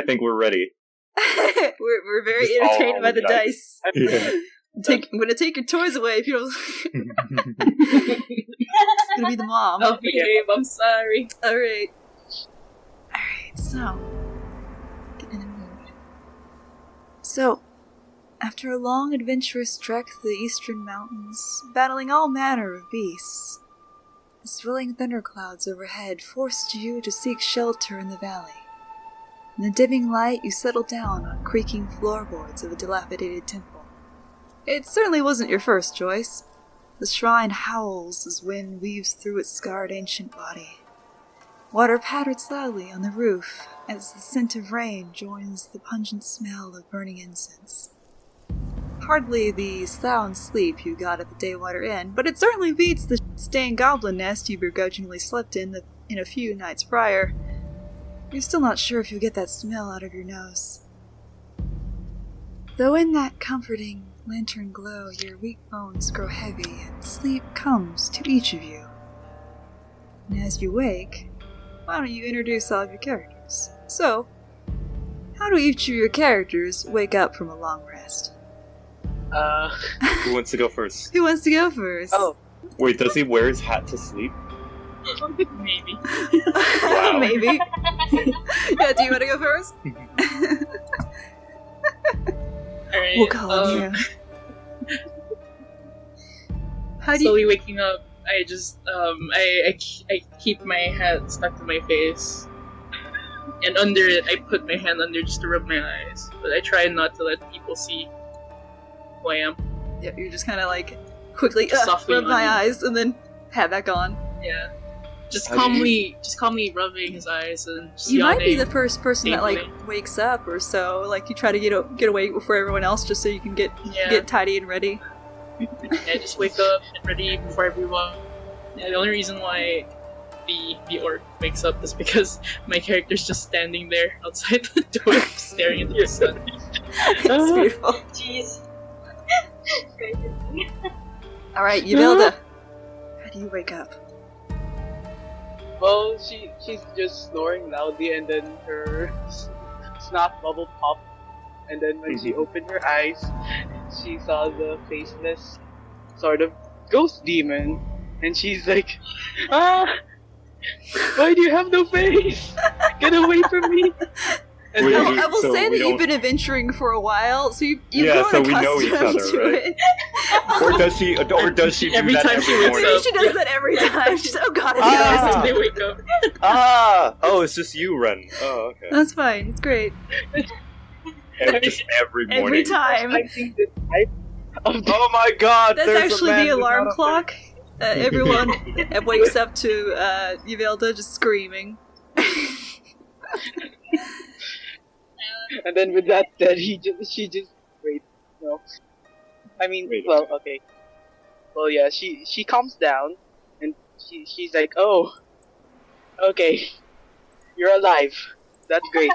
think we're ready. we're very Just all entertained by the dice. Yeah. I'm gonna take your toys away if you don't. It's gonna be the mom. I'll behave, I'm sorry. Alright, so. Get in the mood. So, after a long adventurous trek through the eastern mountains, battling all manner of beasts, the swirling thunderclouds overhead forced you to seek shelter in the valley. In the dimming light, you settled down on creaking floorboards of a dilapidated temple. It certainly wasn't your first choice. The shrine howls as wind weaves through its scarred ancient body. Water patters loudly on the roof as the scent of rain joins the pungent smell of burning incense. Hardly the sound sleep you got at the Daywater Inn, but it certainly beats the stained goblin nest you begrudgingly slept in a few nights prior. You're still not sure if you'll get that smell out of your nose. Though in that comforting lantern glow, your weak bones grow heavy and sleep comes to each of you. And as you wake, why don't you introduce all of your characters? So, how do each of your characters wake up from a long rest? Who wants to go first? Who wants to go first? Oh. Wait, does he wear his hat to sleep? Maybe. Wow. Maybe. Yeah, do you want to go first? Alright. We'll call on you. How do you... Slowly waking up, I just, I keep my hat stuck to my face. And under it, I put my hand under just to rub my eyes. But I try not to let people see who I am. Yeah, you're just kind of like, quickly, Softly rub my on. eyes, and then hat back on. Yeah. Just How do calmly rubbing his eyes and just You yawning. might be the first person that, like, painfully. wakes up or so. Like, you try to get away before everyone else just so you can get tidy and ready. I just wake up and ready before everyone. Yeah, the only reason why the orc wakes up is because my character's just standing there outside the door, staring into the sun. It's beautiful. Jeez. Alright, Yvelda. How do you wake up? Well, she's just snoring loudly, and then her snot bubble popped, and then when she opened her eyes, she saw the faceless sort of ghost demon, and she's like, "Ah! Why do you have no face? Get away from me!" And Wait, then, I will so say we that you've don't- been adventuring for a while, so you've Yeah, grown so we know each accustomed other, to right? it. Or does she do Every that time she every wakes morning? up. She does that every time. She's, oh god, it's Ah! yours. They wake up. Ah! Oh, it's just you, Ren. Oh, okay. That's fine. It's great. Just every morning. Every time. I think this type of Oh my god! That's there's actually a man the alarm without a clock. Everyone wakes up to Yvelda just screaming. And then with that said, she just wait, no. I mean, Wait. well, okay. Well, yeah, she calms down, and she's like, "Oh, okay, you're alive. That's great."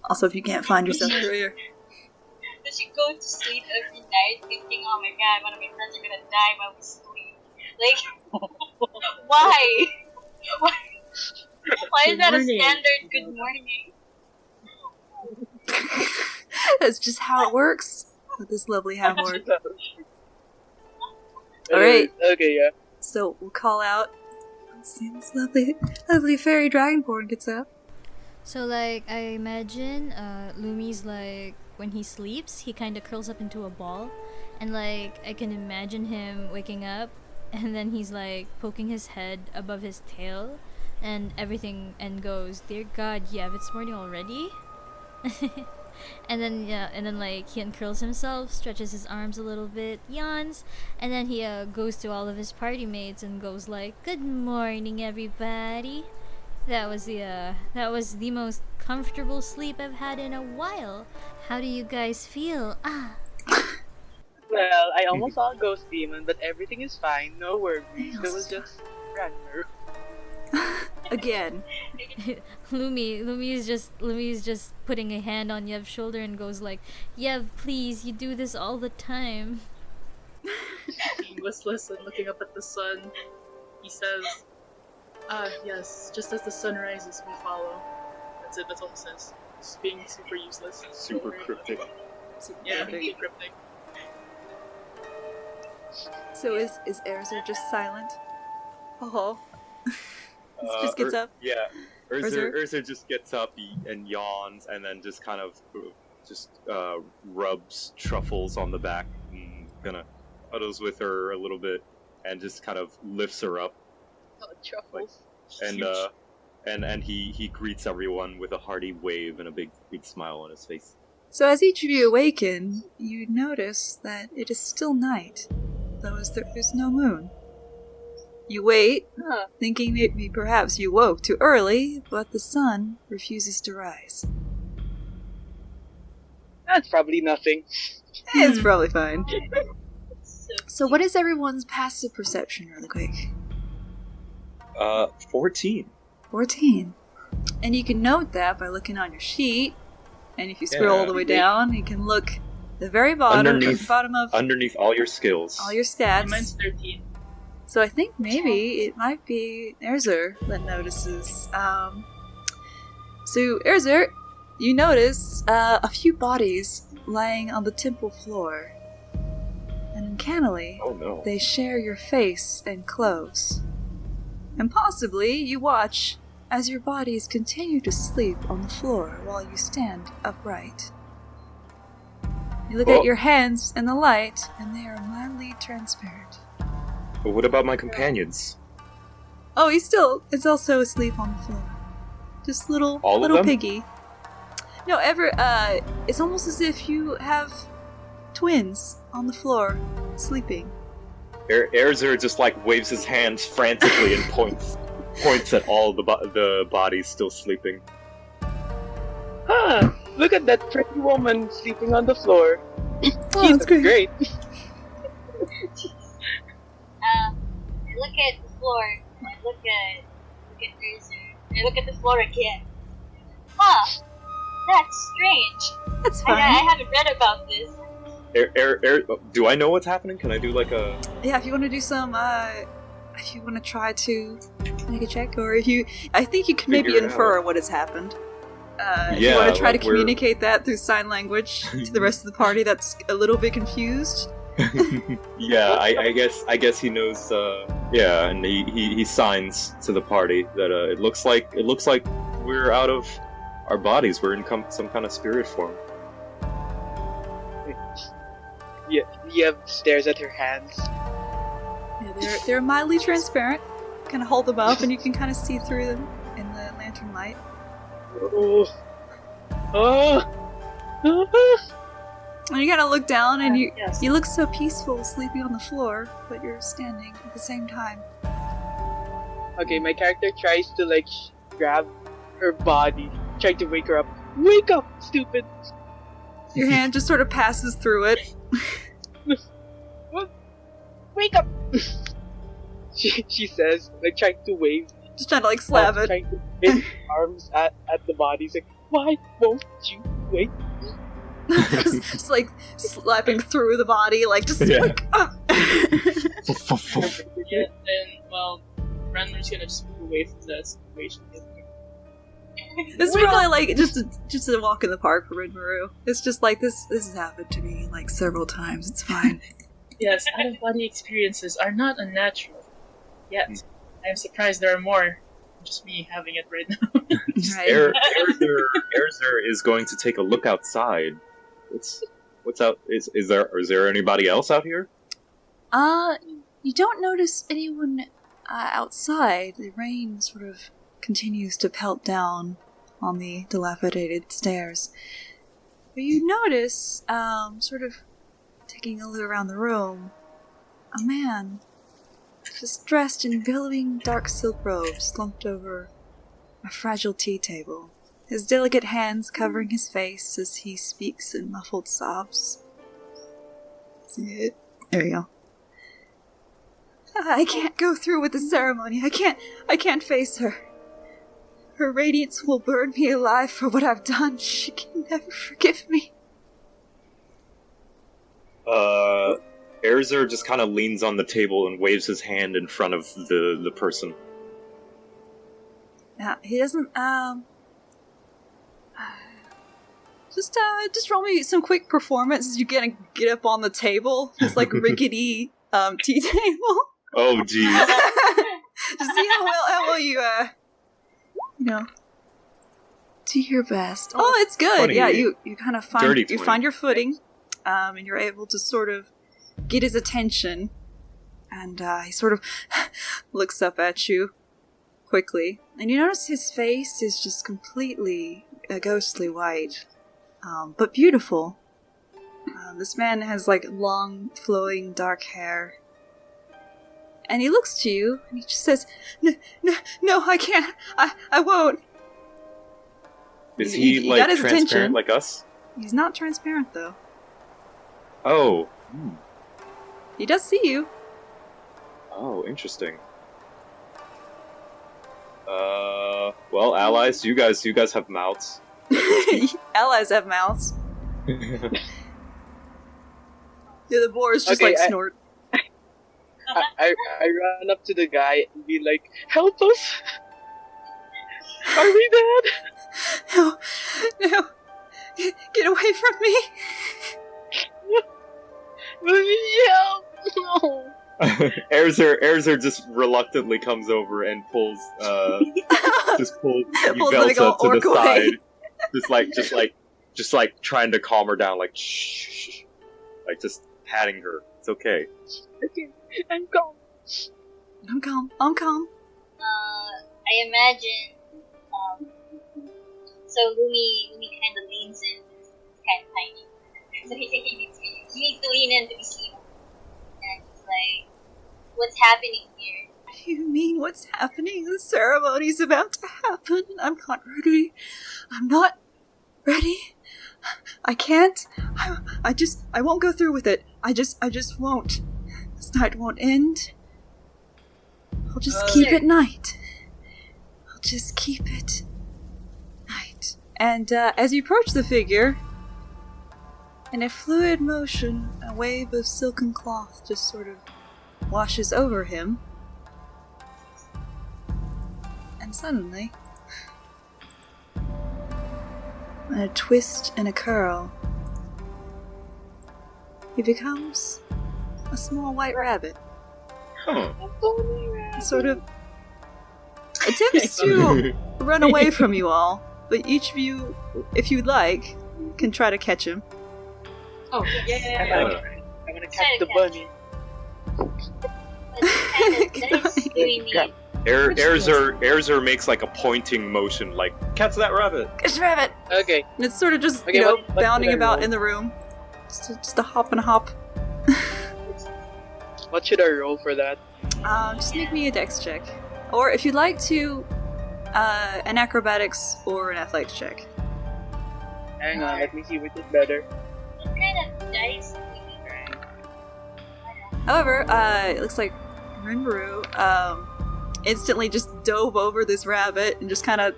Also, if you can't find yourself earlier. Does she go to sleep every night thinking, oh my god, one of my friends are gonna die while we sleep? Like, why? Why is that a morning. standard good morning? That's just how it works with this lovely half-orc. Okay, Alright. Okay, yeah. So we'll call out. Let's see, this lovely fairy dragonborn gets up. So, like, I imagine Lumi's, like, when he sleeps, he kind of curls up into a ball. And, like, I can imagine him waking up, and then he's, like, poking his head above his tail, and everything, and goes, "Dear God, yeah, it's morning already?" and then, like, he uncurls himself, stretches his arms a little bit, yawns, and then he goes to all of his party mates and goes, like, "Good morning, everybody. That was the most comfortable sleep I've had in a while. How do you guys feel?" Ah. Well, I almost saw a ghost demon, but everything is fine. No worries. It was just random. Again. Lumi is just putting a hand on Yev's shoulder and goes like, "Yev, please, you do this all the time." Listless and looking up at the sun, he says, "Ah, yes, just as the sun rises, we follow. That's it. That's all he says. Just being super useless. Super cryptic. Yeah, really cryptic. So is Erzer just silent? Oh. Just gets up. Yeah. Urzer? Urzer just gets up and yawns, and then just kind of rubs Truffles on the back and kind of huddles with her a little bit, and just kind of lifts her up. Oh, Truffles. And he greets everyone with a hearty wave and a big smile on his face. So as each of you awaken, you notice that it is still night, though as there is no moon. You wait, thinking maybe perhaps you woke too early, but the sun refuses to rise. That's probably nothing. It's probably fine. So So what is everyone's passive perception really quick? 14. 14. And you can note that by looking on your sheet, and if you scroll all the way down, you can look at the very bottom, Underneath all your skills. all your stats. Mine's 13. So I think maybe it might be Erzer that notices. So Erzer, you notice a few bodies lying on the temple floor. And uncannily, Oh no. they share your face and clothes. And possibly you watch as your bodies continue to sleep on the floor while you stand upright. You look at Well- your hands in the light, and they are mildly transparent. But what about my companions? Oh, it's also asleep on the floor. Just little All of little them? piggy. No, it's almost as if you have twins on the floor, sleeping. Erzer just like waves his hands frantically and points at all the bodies still sleeping. Look at that pretty woman sleeping on the floor. Oh, that's great. I look at the floor, and I look at Urzu, and I look at the floor again. Huh, that's strange. That's I fine. haven't read about this. Do I know what's happening? Can I do like a... Yeah, if you want to do some, if you want to try to make a check, or if you, I think you can maybe Figure it infer what has happened. If you Yeah, want to try like to communicate that through sign language to the rest of the party that's a little bit confused. Yeah, I guess he knows. Yeah, and he signs to the party that it looks like we're out of our bodies. We're in some kind of spirit form. Yeah, Yeb stares at her hands. Yeah, they're mildly transparent. Kind of hold them up, and you can kind of see through them in the lantern light. Oh. And you kind of look down, and Yes. you look so peaceful, sleeping on the floor, but you're standing at the same time. Okay, my character tries to like grab her body, trying to wake her up. Wake up, stupid! Your hand just sort of passes through it. Wake up! she says, like trying to wave. Just trying to like slap it. Trying to hit her arms at the body. He's like, why won't you wake? Just like slapping through the body, like just Yeah. like. Yeah, then, well, Random's gonna just move away from that situation. This is really like just a walk in the park for Rinmaru. It's just like this has happened to me like several times. It's fine. Yes, out-of-body experiences are not unnatural. Yet, I am surprised there are more than just me having it right now. Right. Erzer is going to take a look outside. What's out? Is there anybody else out here? You don't notice anyone outside. The rain sort of continues to pelt down on the dilapidated stairs. But you notice, sort of taking a look around the room, a man just dressed in billowing dark silk robes slumped over a fragile tea table, his delicate hands covering his face as he speaks in muffled sobs. There you go. I can't go through with the ceremony. I can't face her. Her radiance will burn me alive for what I've done. She can never forgive me. Erzer just kind of leans on the table and waves his hand in front of the person. Now, he doesn't, Just roll me some quick performance as you get up on the table. This like rickety tea table. Oh, jeez. Just see how well you do your best. Oh, it's good. Funny. Yeah, you kind of find Dirty you 20. find your footing, and you're able to sort of get his attention, and he sort of looks up at you quickly, and you notice his face is just completely ghostly white, but beautiful. This man has like long, flowing, dark hair. And he looks to you, and he just says, No, I can't. I won't. Is he got like his transparent attention. like us? He's not transparent, though. Oh. He does see you. Oh, interesting. Well, allies, you guys have mouths. Allies have mouths. Yeah, the boars just Okay, snort. I run up to the guy and be like, help us! Are we dead? No. Get away from me. Help! No! Erzer just reluctantly comes over and pulls Pulls the big Yvelta ol' to orc the away. side. just like trying to calm her down, like shh. Like just patting her. It's okay. Okay, I'm gone. I'm calm. I imagine, so Lumi kind of leans in, it's kind of tiny. So he needs to lean in to be seen. And he's like, what's happening here? What do you mean? What's happening? The ceremony's about to happen. I'm not ready. I'm not ready. I can't. I won't go through with it. I just won't. This night won't end. I'll just keep it night. I'll just keep it night. And as you approach the figure, in a fluid motion, a wave of silken cloth just sort of washes over him. And suddenly, in a twist and a curl, he becomes a small white rabbit. Huh. He sort of attempts to run away from you all, but each of you, if you'd like, can try to catch him. Oh, I wanna catch the bunny. That's doing me. Erzer makes like a pointing motion, like catch that rabbit. Catch the rabbit! Okay, And it's sort of just, Okay, what bounding should I about roll? in the room. Just a hop and a hop. what should I roll for that? Just make me a dex check. Or if you'd like to, an acrobatics or an athletics check. Hang on, let me see which is better. What kind of dice? However, it looks like Rinbaru instantly just dove over this rabbit and just kind of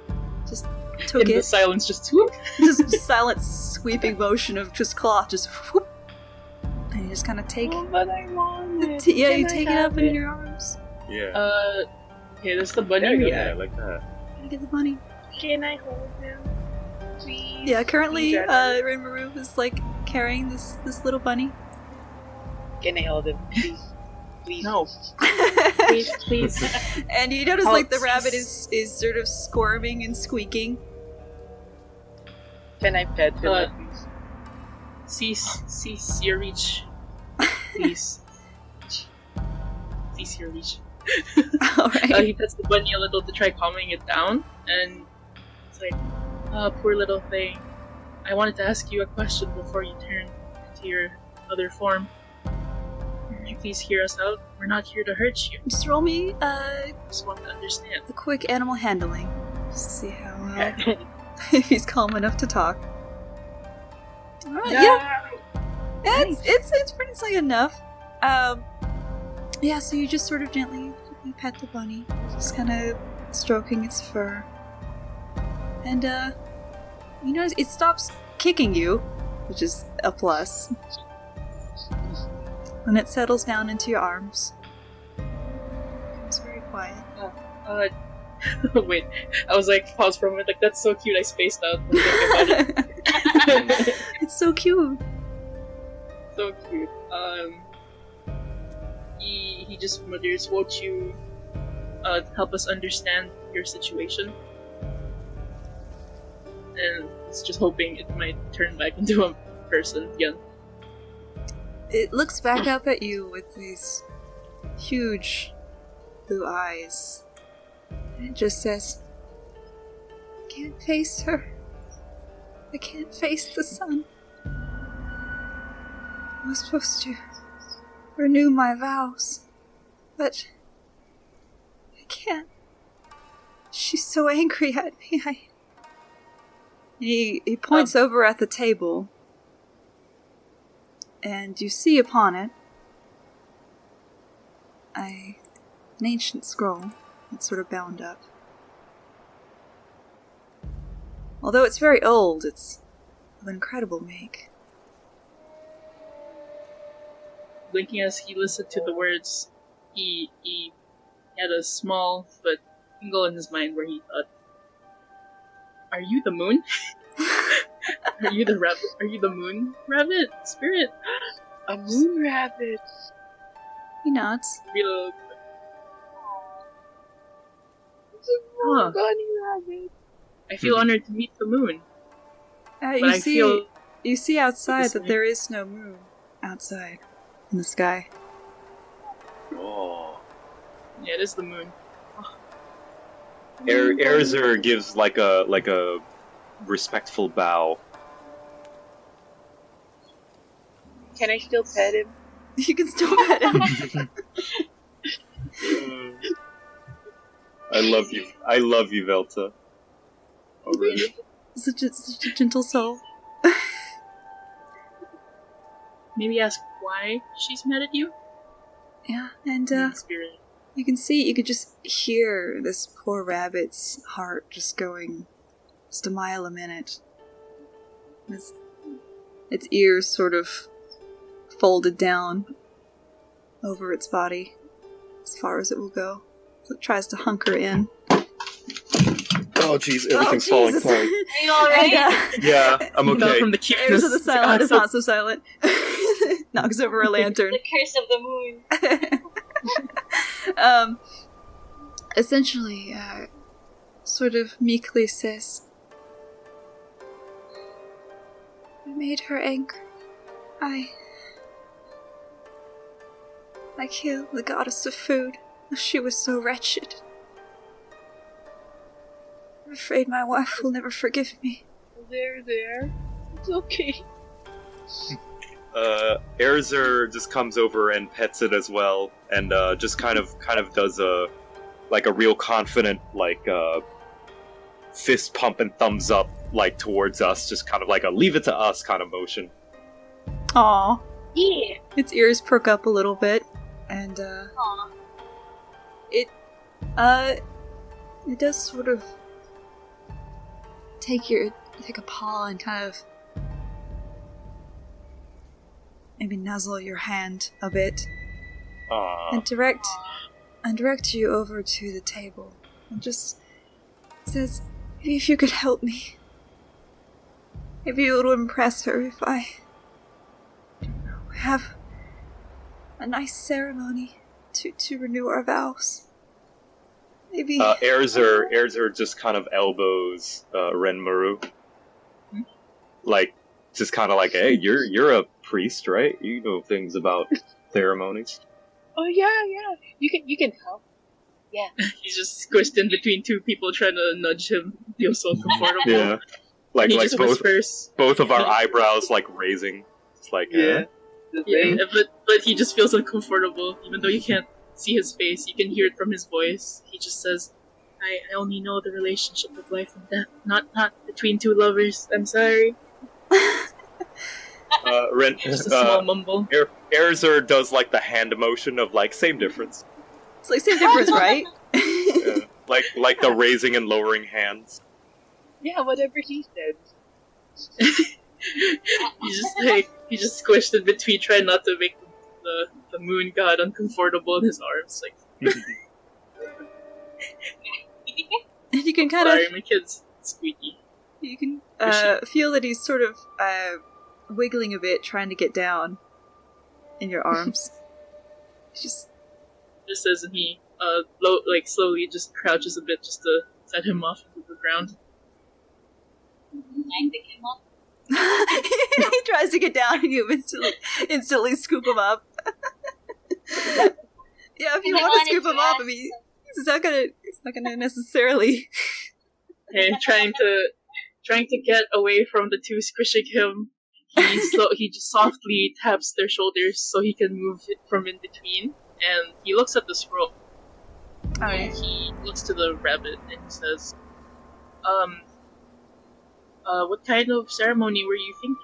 just took in the it. silence, just whoop. Just silent sweeping motion of just cloth, just whoop. And you just kind of take But I want it. yeah, Can you I take it have up in your arms. Yeah. Okay, that's the bunny. There you go. Yeah. Yeah, like that. You get the money. Can I hold him? Please. Yeah, currently, Be generous. Rinbaru is like carrying this little bunny. Can I hold him? Please. Please. No. Please. And you notice Oh, like the rabbit is sort of squirming and squeaking. Can I pet him at least? Cease your reach. Please. Cease your reach. Alright. He pets the bunny a little to try calming it down, and it's like, poor little thing. I wanted to ask you a question before you turn into your other form. Can you please hear us out? We're not here to hurt you. Just roll me Just want to understand. a quick animal handling. Just see how if he's calm enough to talk. Alright, yeah. It's pretty enough. Yeah, so you just sort of gently pet the bunny, just kind of stroking its fur. And you notice it stops kicking you, which is a plus. And it settles down into your arms. It's very quiet. Wait, I was like, pause for a moment, like, that's so cute, I spaced out for thinking about it. It's so cute. So cute. He just mutters, won't you help us understand your situation? And it's just hoping it might turn back into a person again. It looks back up at you with these huge blue eyes. And it just says, I can't face her. I can't face the sun. I was supposed to renew my vows, but I can't. She's so angry at me. He points over at the table, and you see upon it an ancient scroll that's sort of bound up. Although it's very old, it's of incredible make. Blinking as he listened to the words, he had a small but tingle in his mind where he thought, are you the moon? Are you the rabbit? Are you the moon rabbit? Spirit? A moon rabbit. He nods. Real. It's a moon Huh. bunny rabbit. I feel honored to meet the moon. But You I see, feel you see outside this that way. there is no moon outside in the sky. Oh. yeah, it is the moon. Erzer gives like a respectful bow. Can I still pet him? You can still pet him. I love you. I love you, Velta. Already. such a gentle soul. Maybe ask why she's mad at you? Yeah, and Spirit. you could just hear this poor rabbit's heart just going just a mile a minute. Its ears sort of folded down over its body as far as it will go. So it tries to hunker in. Oh jeez, everything's falling Jesus. apart. Are you alright? Yeah, I'm Fell okay. from the cuteness. Airs of the silent is not so silent. Knocks over a lantern. The curse of the moon. Essentially, sort of meekly says, I made her angry. I killed the goddess of food. She was so wretched. I'm afraid my wife will never forgive me. There. It's okay. Erzer just comes over and pets it as well, and just kind of does a real confident fist pump and thumbs up towards us, just kind of like a leave it to us kind of motion. Aww. Yeah. Its ears perk up a little bit, and Aw. it does sort of take a paw and kind of maybe nuzzle your hand a bit and direct you over to the table and just says, maybe if you could help me, maybe it will impress her if I have a nice ceremony to renew our vows. Maybe. Erzer just kind of elbows Renmaru. Just kind of hey, you're a priest, right? You know things about ceremonies. Oh yeah. You can help. Yeah. He's just squished in between two people trying to nudge him. Feels so comfortable. Yeah. And he just whispers. Both of our eyebrows raising. It's Yeah, but he just feels uncomfortable, even though you can't see his face. You can hear it from his voice. He just says, I only know the relationship of life and death, not between two lovers. I'm sorry. Just a small mumble. Erzer does the hand motion of same difference. It's same difference, right? Yeah. Like the raising and lowering hands. Yeah, whatever he said. He just squished in between, trying not to make the moon god uncomfortable in his arms. can kind Sorry, of my kid's squeaky. you can feel that he's sort of wiggling a bit, trying to get down in your arms. Just As he slowly just crouches a bit just to set him off into the ground. I pick him up. he tries to get down, and you instantly scoop him up. Yeah, if you I want to wanted scoop to him up, I ask mean, it's not gonna necessarily. Okay, trying to get away from the two squishing him. He just softly taps their shoulders so he can move it from in between, and he looks at the scroll. Alright. He looks to the rabbit and he says, what kind of ceremony were you thinking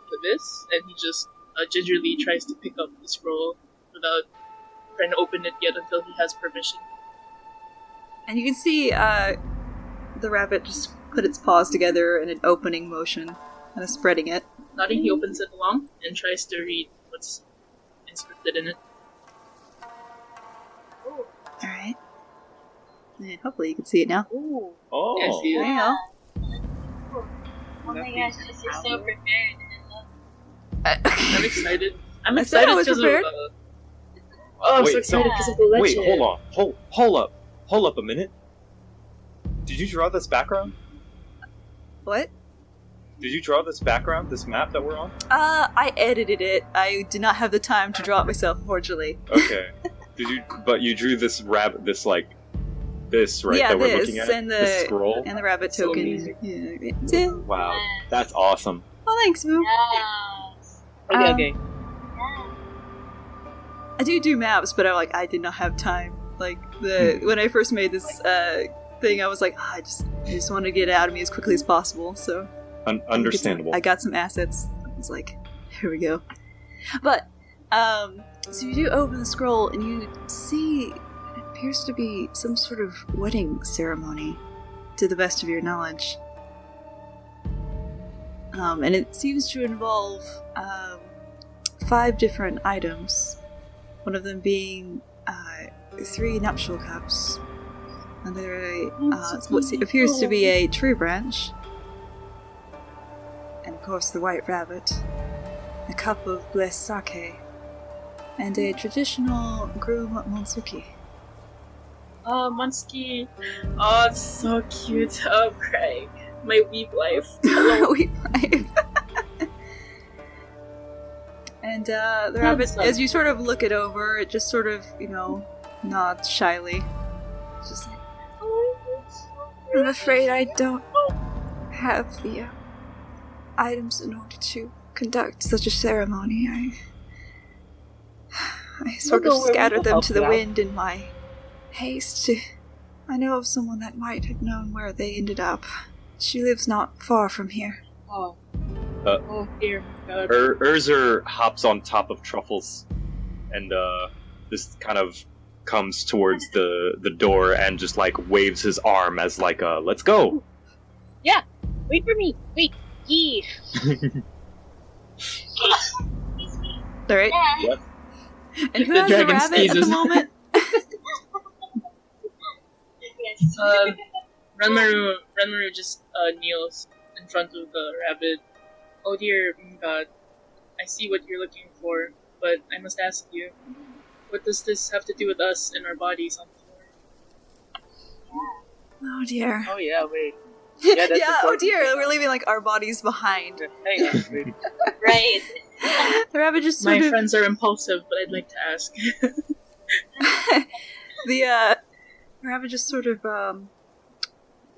for this? And he just gingerly tries to pick up the scroll without trying to open it yet until he has permission. And you can see the rabbit just put its paws together in an opening motion, kind of spreading it. Nodding, he opens it along and tries to read what's inscripted in it. Alright. And hopefully you can see it now. Ooh. Oh. Yeah, I see it. There you go. Oh my gosh, Jess, you're so prepared. I'm excited. I'm I said I excited was because of. prepared. I'm Wait, so excited because of the Wait, legend. hold up a minute. Did you draw this background? What? Did you draw this background, this map that we're on? I edited it. I did not have the time to draw it myself, unfortunately. Okay. But you drew this rabbit, this right, yeah, that we're this, looking at? and This scroll? And the rabbit So token. amazing. Yeah, it's it. Wow, that's awesome. Oh, thanks, Moo. Yes. Okay. Yeah. I do maps, but I did not have time. Like when I first made this thing, I was like, I just want to get it out of me as quickly as possible. So Understandable. I got some assets. I was like, here we go. But so you do open the scroll and you see it appears to be some sort of wedding ceremony, to the best of your knowledge. And it seems to involve 5 different items. One of them being 3 nuptial cups. Another what appears to be a tree branch. And of course the white rabbit. A cup of blessed sake. And a traditional groom monsuki. Oh, Munsky. Oh, it's so cute. Oh, Craig. My weeb life. We live. And the rabbit, as you sort of look it over, it just sort of, nods shyly. It's just like, I'm afraid I don't have the items in order to conduct such a ceremony. I sort of scattered them to the wind in my haste. I know of someone that might have known where they ended up. She lives not far from here. Oh. Oh, dear God. Urzer hops on top of Truffles and just kind of comes towards the door and just waves his arm as let's go. Yeah. Wait for me. Wait. Yee. Alright. Yeah. What? And who The has the dragon rabbit at the sneezes. moment? Yes. Renmaru just kneels in front of the rabbit. Oh dear God, I see what you're looking for, but I must ask you, what does this have to do with us and our bodies on the floor? Oh dear. Oh yeah. Wait. Yeah, that's yeah, oh important. dear, we're leaving our bodies behind. Hang on. Wait. Right. The rabbit just My sort of... friends are impulsive, but I'd like to ask. the rabbit just sort of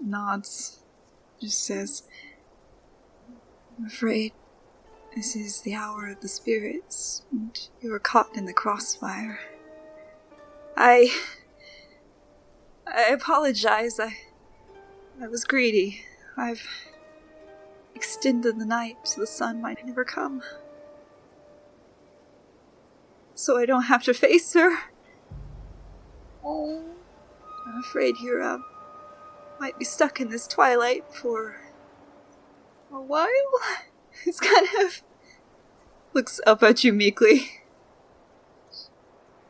nods, just says, I'm afraid this is the hour of the spirits, and you were caught in the crossfire. I apologize. I was greedy. I've extended the night so the sun might never come. So I don't have to face her. I'm afraid you might be stuck in this twilight for a while. It's kind of looks up at you meekly.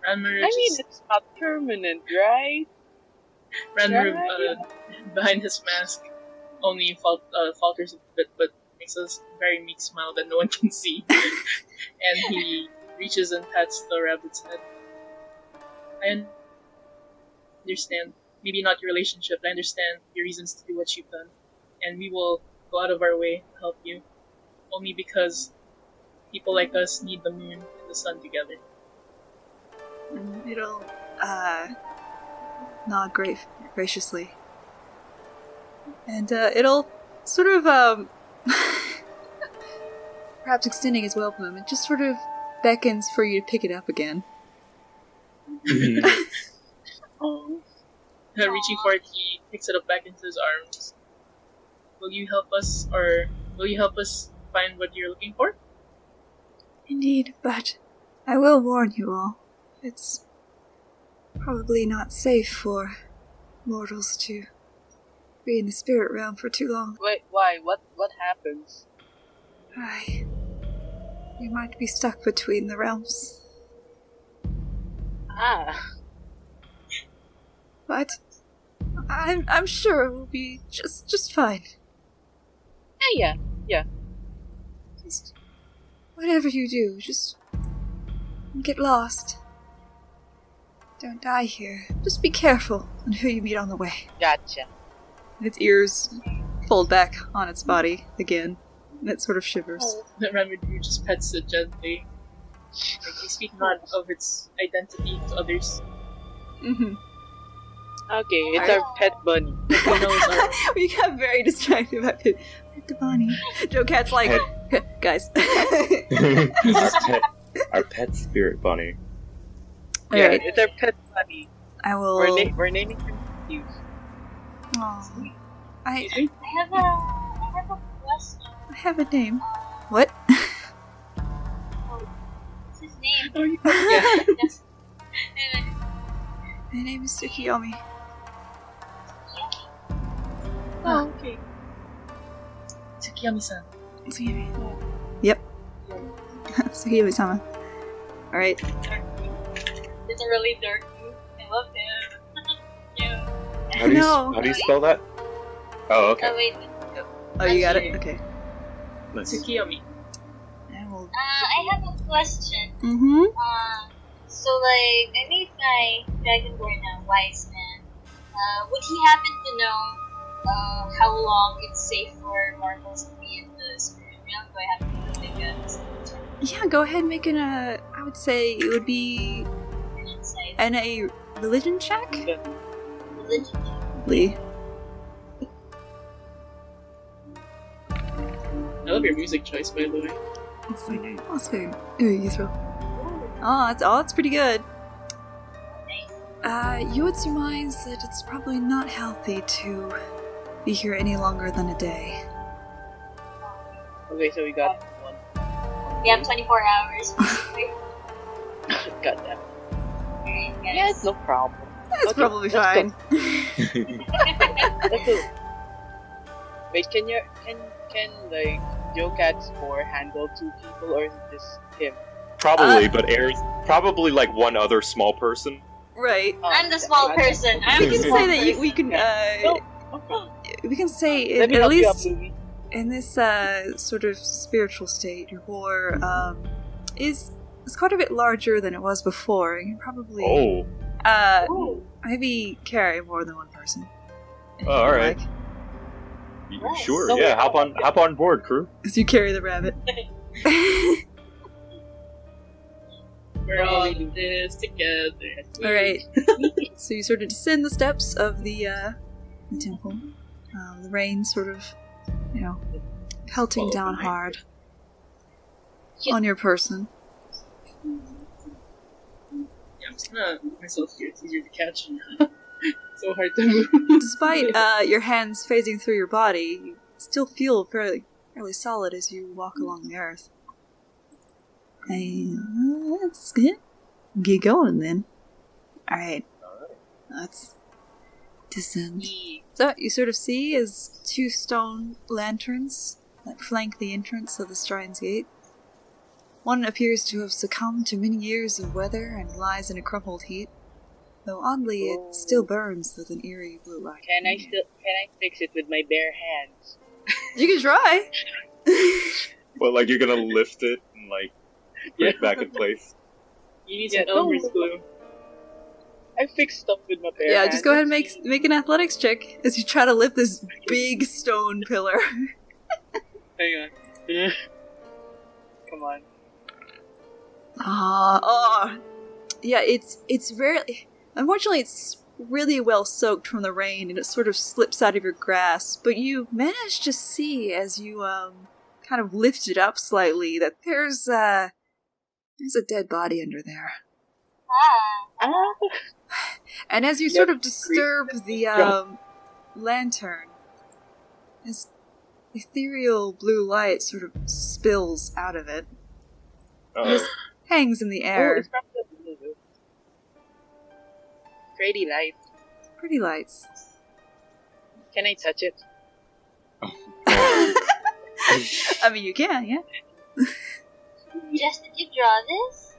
Renmaru I mean, it's not permanent, right? Random behind his mask only falters a bit, but makes a very meek smile that no one can see. And he reaches and pats the rabbit's head. I understand. Maybe not your relationship, but I understand your reasons to do what you've done. And we will go out of our way to help you. Only because people like us need the moon and the sun together. It'll, nod graciously. And, it'll sort of, perhaps extending its welcome, it just sort of beckons for you to pick it up again. Reaching for it, he picks it up back into his arms. Will you help us, or will you help us find what you're looking for? Indeed, but I will warn you all. It's probably not safe for mortals to be in the spirit realm for too long. Wait, why? What happens? You might be stuck between the realms. Ah. But I'm sure it will be just fine. Yeah. Just whatever you do, just don't get lost. Don't die here. Just be careful on who you meet on the way. Gotcha. And its ears fold back on its body again, and it sort of shivers. The Ramadou just pets it gently. Like we speak not of its identity to others. Mm-hmm. Okay, it's our pet bunny. Who knows our We got very distracted about Pet the bunny. JoCat's like, guys. Our pet spirit bunny. Yeah, Alright, it's our pet bunny. I will. We're naming him Steve. Aw. I I have a question. have a name. What? What's his name? Oh, yeah. Yes. My name is Tsukiyomi. Oh, okay. Tsukiyami-san. Tsukiyomi. Yep. Tsukiyomi-sama. Alright. It's a really dark dude. I love him. Yeah. How do you spell that? Oh, okay. Oh wait. Oh, you got it? Okay. Nice. Tsukiyomi. I will. I have a question. Mm-hmm. So like, I made my Dragonborn a wise man. Would he happen to know how long it's safe for mortals to be in the spirit realm? Do I have to make a check? Yeah, go ahead and make an, I would say it would be An insight? a religion check? Religion check. Lee. I love your music choice, by the way. Oh, it's very useful. Oh, it's pretty good. You would surmise that it's probably not healthy to be here any longer than a day. Okay, so we got one. We have 24 hours. Got that. Alright, guys. Yeah, it's no problem. That's Okay, probably let's fine. Let's go. Wait, can like JoCat Spore handle 2 people or is it just him? Probably, but Air's probably like one other small person. Right. I'm the small person. I'm We the can small say that person. we can, we can say, Let me at help you out, least Louie. in this, sort of spiritual state, your boar, is quite a bit larger than it was before. You can probably, Oh, Ooh. maybe carry more than one person. if Oh, you'd alright. like. Nice. Sure, So yeah, hop on board, crew. As you carry the rabbit. We're all in this together. Alright. So you sort of descend the steps of the temple. The rain sort of, pelting Fall down behind hard on your person. Yeah, I'm just gonna put myself here. It's easier to catch. So hard to move. Despite your hands phasing through your body, you still feel fairly solid as you walk along the earth. Let's get going then. Alright. Let's descend. So what you sort of see is 2 stone lanterns that flank the entrance of the Strine's Gate. One appears to have succumbed to many years of weather and lies in a crumpled heap. though oddly it still burns with an eerie blue light. Can I fix it with my bare hands? You can try! Well, like, you're gonna lift it and, like, put it back in place. You need some Elmer's glue. I fix stuff with my bare Yeah, hands. just go ahead and make an athletics check as you try to lift this big stone pillar. Hang on. Come on. Yeah, it's rarely... Unfortunately, it's really well soaked from the rain, and it sort of slips out of your grasp, but you manage to see, as you, kind of lift it up slightly, that there's a dead body under there. And as you sort of disturb the, lantern, this ethereal blue light sort of spills out of it. Just hangs in the air. Oh, it's from the blue. Pretty light. Pretty lights. Can I touch it? I mean, you can, yeah. Jess, did you draw this?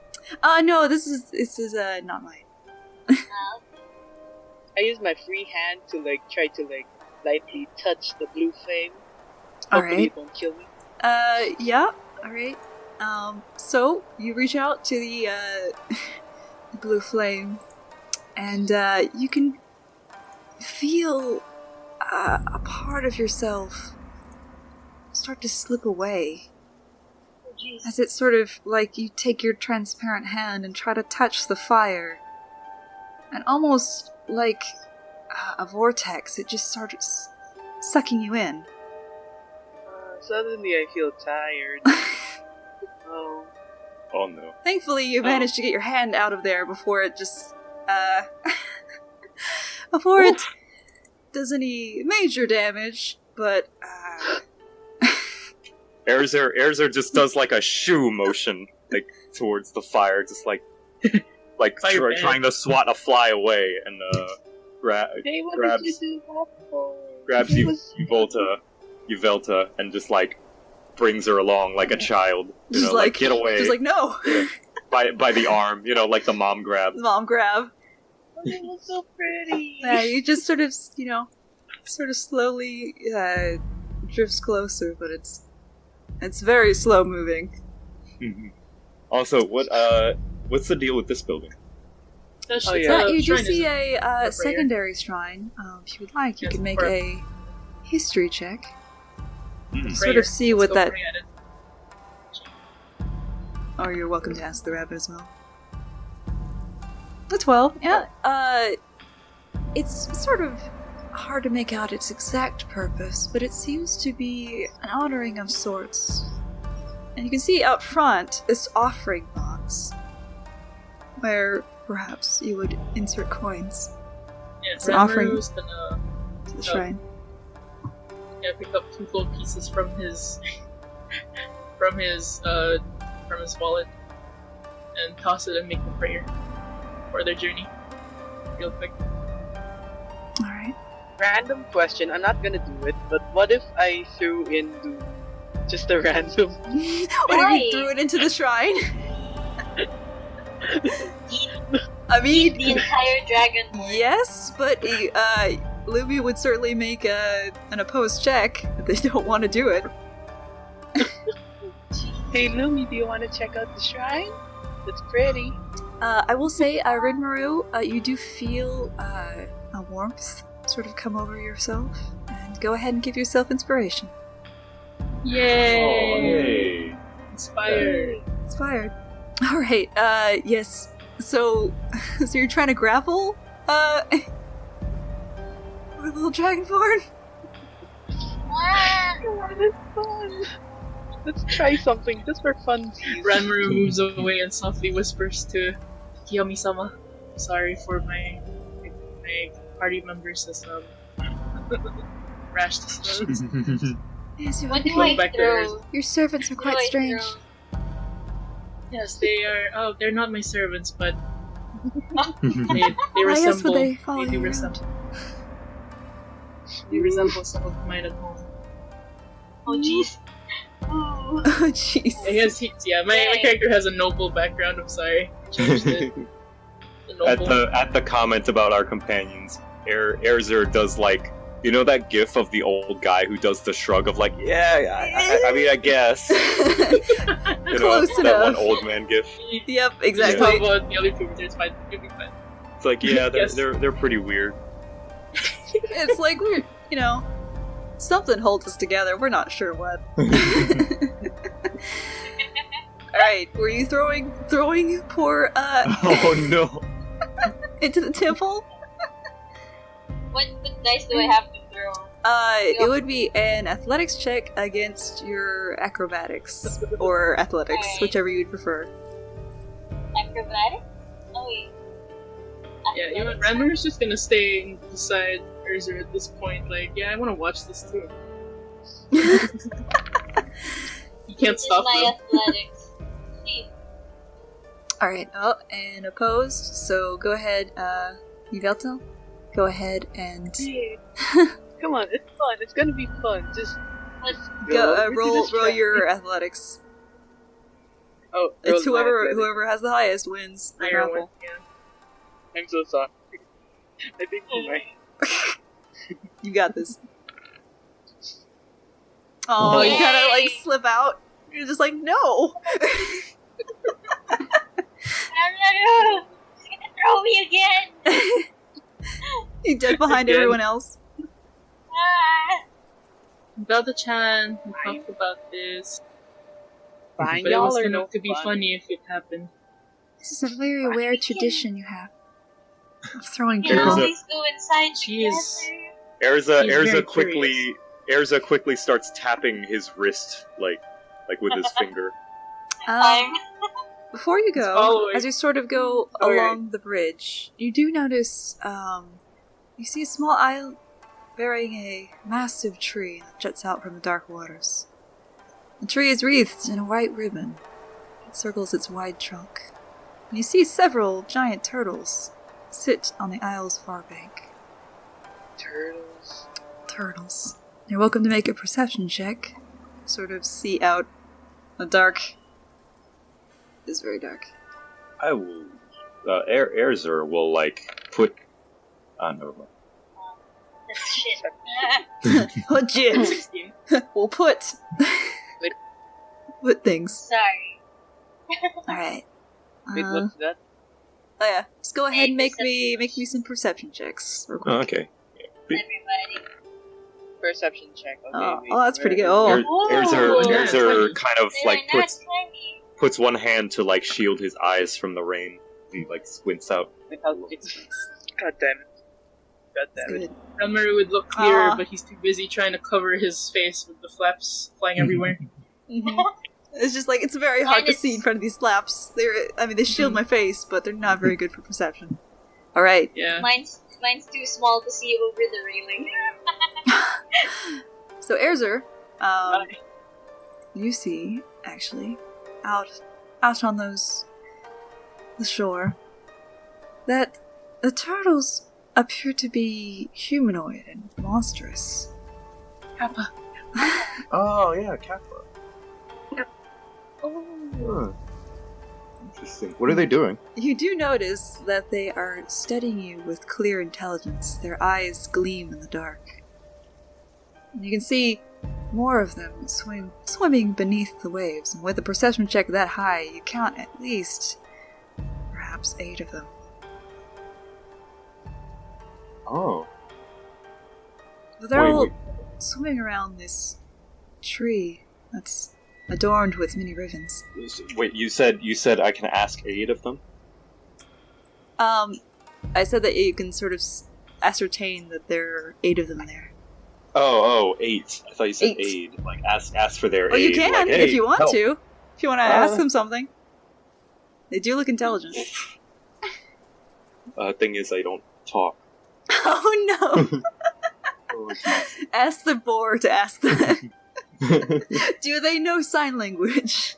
No, this is not mine. I use my free hand to try to lightly touch the blue flame. Alright. Hopefully it won't kill me. Yeah, alright. So you reach out to the blue flame, and you can feel a part of yourself start to slip away. Oh, jeez. As it's sort of like you take your transparent hand and try to touch the fire, and almost like a vortex, it just starts sucking you in. Suddenly I feel tired. Oh. Oh no. Thankfully, you managed to get your hand out of there before it just, before it does any major damage, but, Erzer just does like a shoo motion, like, towards the fire, just like trying to swat a fly away, and, Hey, what grabs did you do that for? grabs Uvelta, and just, like, brings her along like a child. You just know, like, get away. Just like, no! by the arm, you know, like the mom grab. Mom grab. Oh, it was so pretty. Yeah, you just sort of, slowly, drifts closer, but it's very slow moving. Also, what's the deal with this building? Oh, yeah. You do shrine see is a secondary shrine. If you would like, you Yes, can make prayer. a history check. Hmm. Sort of see what that... Let's go bring it. Or you're welcome to ask the rabbit as well. A 12, yeah. It's sort of hard to make out its exact purpose, but it seems to be an honoring of sorts. And you can see out front this offering box, where perhaps you would insert coins Yeah, It's an offering. Ranmaru's gonna to the shrine. pick up 2 gold pieces from his from his wallet and toss it and make a prayer for their journey. Real quick. Alright. Random question. I'm not gonna do it, but what if I threw in just a random? What if Why? you threw it into the shrine? I mean, The entire dragon. yes, but Luby would certainly make an opposed check if they don't want to do it. Hey Lumi, do you want to check out the shrine? It's pretty. I will say, Rinmaru, you do feel a warmth sort of come over yourself, and go ahead and give yourself inspiration. Yay! Hey. Inspired. Inspired. Alright, yes. So you're trying to grapple, with a little dragonborn? Ah, That is fun. Let's try something just for fun. Ranmaru moves away and softly whispers to Kiyomi-sama, "Sorry for my party members as rash decisions." Yes, what do Go I back to throw? your servants are What quite do I strange. throw? Yes, they are. Oh, they're not my servants, but they Why else would resemble. they follow They you resemble. They resemble some of mine at home. Oh jeez. Ooh. Oh, jeez. I guess my character has a noble background. I'm sorry, I changed it. at the comment about our companions, Erzer does like, you know that gif of the old guy who does the shrug of like, yeah, I mean, I guess. You Close know, that one enough. old man gif. Yep, Just talk exactly. about the other two. It's fine. It'll be fine. It's like, yeah, Yes. they're pretty weird. It's like we're, something holds us together. We're not sure what. Alright, were you throwing poor, Oh no. into the temple? What dice do I have to throw? It would be an athletics check against your acrobatics. Or athletics, Alright. whichever you'd prefer. Acrobatics? Oh wait. Yeah, you know, Ranmer's just gonna stay beside Urzer at this point. Like, yeah, I want to watch this too. You can't This is stop my them. athletics. See, Alright, and opposed, so go ahead, Yveltal. Go ahead and Hey, come on, it's fun. It's gonna be fun. Just what's go, over to roll this roll track. your athletics. Oh, It's roll my athletics. whoever has the highest wins the Higher grapple. one, yeah. I'm so sorry. I think you might. You got this. Oh, you kind of like slip out. You're just like, no. No! He's gonna throw me again! You dead behind Again. everyone else. Ah! Velda-chan, we talked about this. Fine, But it was y'all are enough no to be fun. funny if it happened. This is a very rare tradition you have of throwing We can There's a- people. always go inside She is- together. He's very Erza quickly starts tapping his wrist like with his finger. I'm Before you go, following. as you sort of go Okay. along the bridge, you do notice, you see a small island bearing a massive tree that juts out from the dark waters. The tree is wreathed in a white ribbon. It circles its wide trunk. And you see several giant turtles sit on the isle's far bank. Turtles. Turtles. You're welcome to make a perception check. Sort of see out the dark. It's very dark. I will. Erzer will like put. Never mind. That's shit. Legit. 16. We'll put things. Sorry. Alright. Wait, what's that? Oh yeah. Just go ahead and make me Perception. some perception checks real quick. Oh, okay. Everybody. Perception check. Okay. Oh, wait, oh, that's pretty where- good. Oh. Erzer kind of They're like not 20. puts one hand to like shield his eyes from the rain. He like squints out. Wait, how- God damn it. God That's damn it. good. Ranmer would look clearer, Ah. but he's too busy trying to cover his face with the flaps flying everywhere. Mhm. It's just like, it's very hard And to it's- see in front of these flaps. They shield Mhm. my face, but they're not very good for perception. Alright. Yeah. Mine's too small to see over the railing. So Erzer, you see, actually, out on the shore, that the turtles appear to be humanoid and monstrous. Kappa. Oh yeah, Kappa. Oh. Interesting. What are they doing? You do notice that they are studying you with clear intelligence. Their eyes gleam in the dark. And you can see more of them swimming beneath the waves, and with a perception check that high, you count at least perhaps 8 of them. Oh. But they're Wait, all wait. swimming around this tree that's adorned with many ribbons. Wait, you said I can ask 8 of them? I said that you can sort of ascertain that there are 8 of them there. Oh, 8. I thought you said 8. aid. Like ask for their Oh, aid. you can like, hey, if you want help. to. If you want to ask them something. They do look intelligent. Thing is, I don't talk. Oh no! Oh, Ask the boar to ask them. Do they know sign language?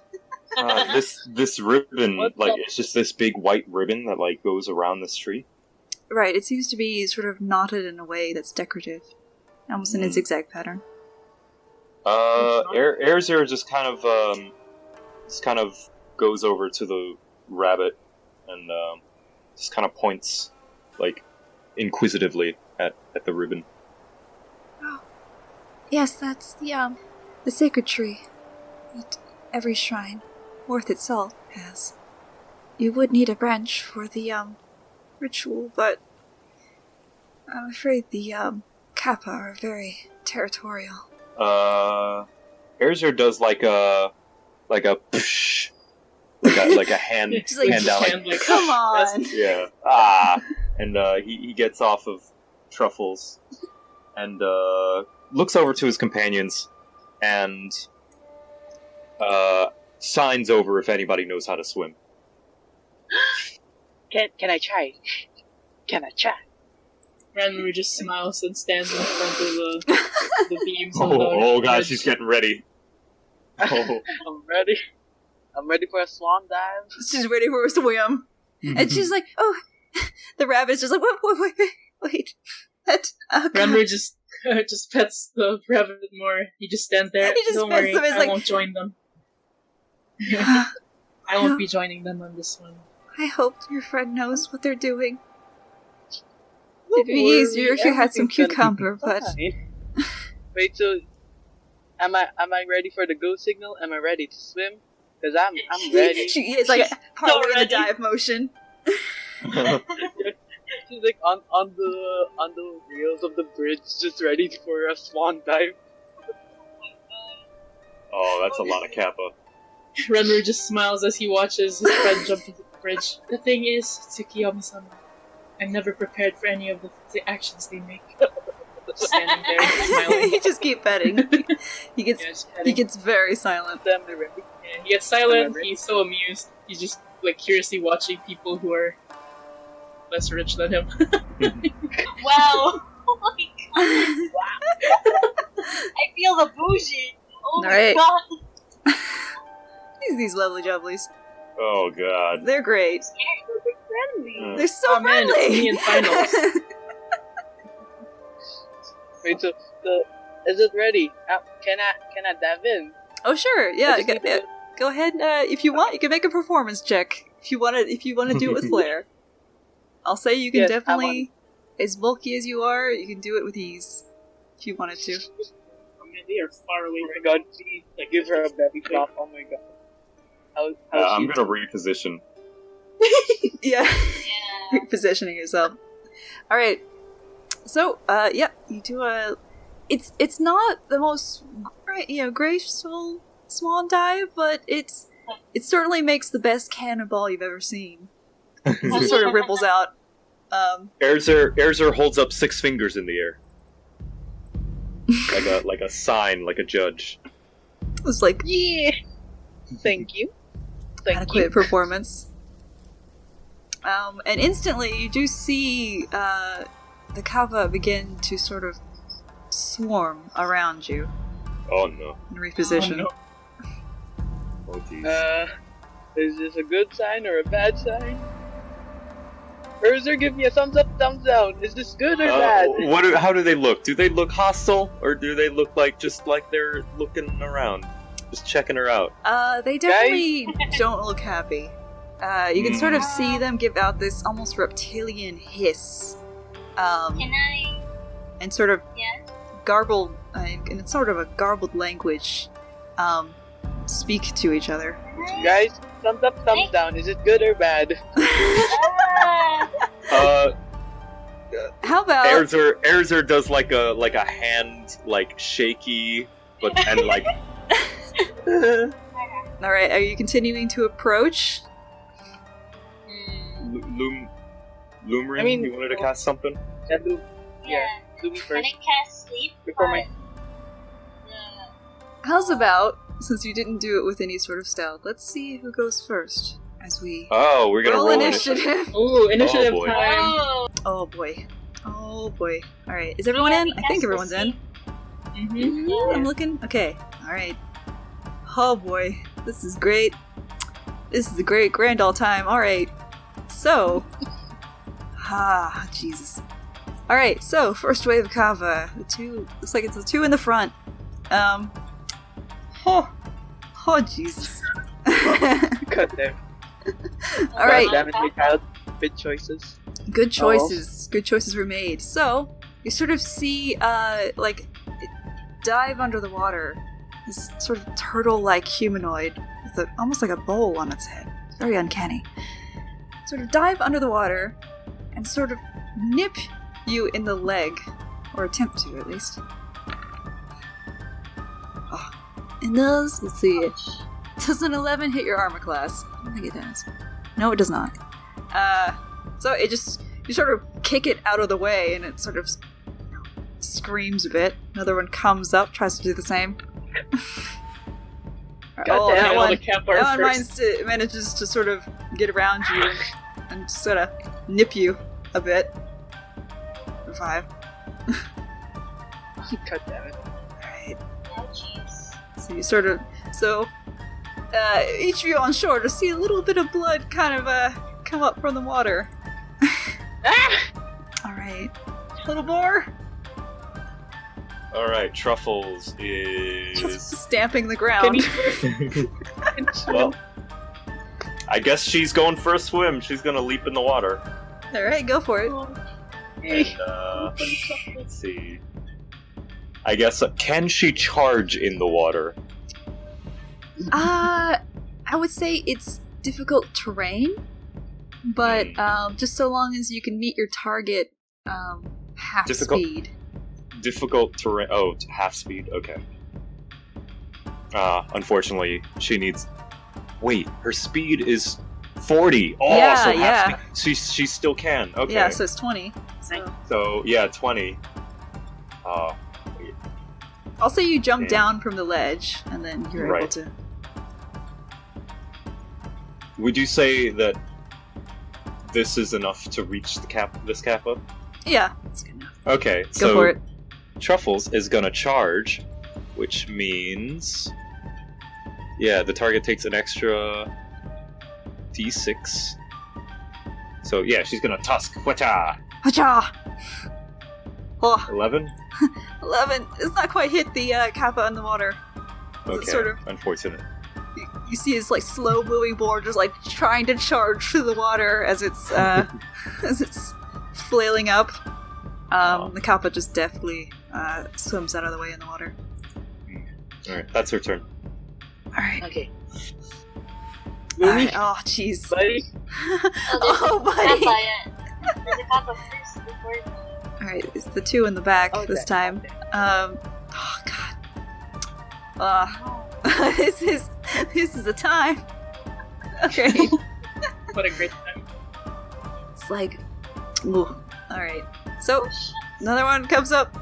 this ribbon, What's like up? it's just this big white ribbon that like goes around this tree. Right, it seems to be sort of knotted in a way that's decorative. Almost in a zigzag pattern. Erzer just kind of goes over to the rabbit and just kind of points, like, inquisitively at the ribbon. Oh, yes, that's the sacred tree that every shrine, worth its salt, has. You would need a branch for the, ritual, but I'm afraid the, Kappa are very territorial. Erzer does like a psh, like a hand, Just like, hand down, hand, like, come on! yeah, and he gets off of Truffles, and looks over to his companions, and signs over if anybody knows how to swim. Can I try? Can I try? Ranmaru just smiles and stands in front of the beams. Oh gosh, she's getting ready. Oh. I'm ready. I'm ready for a swan dive. She's ready for a swim. And she's like, oh, the rabbit's just like, wait. Ranmaru just pets the rabbit more. He just stands there. He just Don't pets worry, them, it's I like- won't join them. I won't be joining them on this one. I hope your friend knows what they're doing. It'd be easier if you had some cucumber, but... Wait, so... Am I ready for the go signal? Am I ready to swim? Because I'm ready. She is like partway in the ready. dive motion. She's like on the rails of the bridge, just ready for a swan dive. Oh, that's a lot of Kappa. Ranmaru just smiles as he watches his friend jump into the bridge. The thing is, Tsukiyomi-sama, I'm never prepared for any of the actions they make. Just standing there, smiling. He just keep petting. He gets Yeah, just he petting. gets very silent. Am I ready? Yeah, he gets silent, he's so amused. He's just like curiously watching people who are less rich than him. Wow! Oh my god! I feel the bougie! Oh my Alright. god! These lovely jubblies. Oh god. They're great. They're friendly. They're so Oh, man, it's friendly. me in finals. Wait, so is it ready? Can I dive in? Oh sure, I yeah. just need to- Go ahead. If you want, you can make a performance check. If you want to do it with flair. I'll say you can Yes, I definitely, as bulky as you are, you can do it with ease. If you wanted to. I mean, they are far away Oh my from god, please give her a belly flop. Oh my god. I'm gonna reposition. Yeah. Yeah. Repositioning yourself. All right. So, yeah, you do a. It's not the most graceful swan dive, but it certainly makes the best cannonball you've ever seen. It sort of ripples out. Erzer holds up 6 fingers in the air. like a sign, like a judge. It was like Yeah. Thank you. Thank adequate you. performance. And instantly you do see the Kappa begin to sort of swarm around you Oh no. and reposition. Oh, no. Oh jeez. Is this a good sign or a bad sign? Urzer, give me a thumbs up, thumbs down. Is this good or bad? How do they look? Do they look hostile, or do they look just like they're looking around, just checking her out? They definitely don't look happy. You can sort of see them give out this almost reptilian hiss. Can I? And sort of Yeah? garbled, and it's sort of a garbled language, speak to each other. Guys, thumbs up, thumbs down. Is it good or bad? Ah, How about Erzer does like a hand shaky, and like. all right? Are you continuing to approach? Lumrin, I mean- you wanted to cast something? yeah. Do me Can first. I cast sleep? Before Or my- How's about, since you didn't do it with any sort of stealth, let's see who goes first as we Oh, we're gonna roll roll initiative. Ooh, initiative Oh, boy. time. Oh! Oh boy. Oh boy. Alright, is everyone in? I think everyone's in. Mm-hmm. Yeah, I'm looking. Okay, alright. Oh boy. This is great. This is a great grand all time. Alright. So. Jesus. Alright, so first wave of Kava. Looks like it's the 2 in the front. Oh Jesus. Cut there. Alright. God damn it, my child. stupid choices. Good choices. Good choices were made. So, you sort of see, dive under the water. This sort of turtle-like humanoid with almost like a bowl on its head. It's very uncanny. Sort of dive under the water and sort of nip you in the leg. Or attempt to, at least. Oh, it does. Let's see. Does an 11 hit your armor class? I don't think it does. No, it does not. So it just... You sort of kick it out of the way, and it sort of screams a bit. Another one comes up, tries to do the same. God damn, all the campfire that one first. manages to sort of get around you and sort of nip you a bit. For 5. God damn it. Alright. Oh, jeez. So you sort of... each of you on shore just see a little bit of blood kind of, come up from the water. Alright. Little boar? Alright, Truffles Just is... stamping the ground. well, I guess she's going for a swim. She's gonna leap in the water. Alright, go for it. And, let's see. I guess, can she charge in the water? I would say it's difficult terrain, but just so long as you can meet your target half speed. Difficult terrain. Oh, half speed. Okay. Unfortunately, she needs. Wait, her speed is 40. Oh, Yeah, so yeah. half speed. She still can. Okay. Yeah, so it's 20. So yeah, 20. I'll say you jump Damn. down from the ledge, and then you're able Right. to. Would you say that this is enough to reach this kappa? Yeah, that's good enough. Okay, Go so for it. Truffles is gonna charge, which means, yeah, the target takes an extra d6. So yeah, she's gonna tusk. Whacha! Hacha! Oh, 11. 11. It's not quite hit the kappa in the water. Okay, It's sort of, unfortunate. you see his like slow moving board just like trying to charge through the water as it's as it's flailing up. The kappa just deftly swims out of the way in the water. All right, that's her turn. All right. Okay. All Lumi, right. Oh, jeez. buddy. Oh, buddy. There's a kappa first before me. All right, it's the 2 in the back Okay, this time. okay. Oh God. This is a time. Okay. What a great time. It's like, ooh. All right. So another one comes up,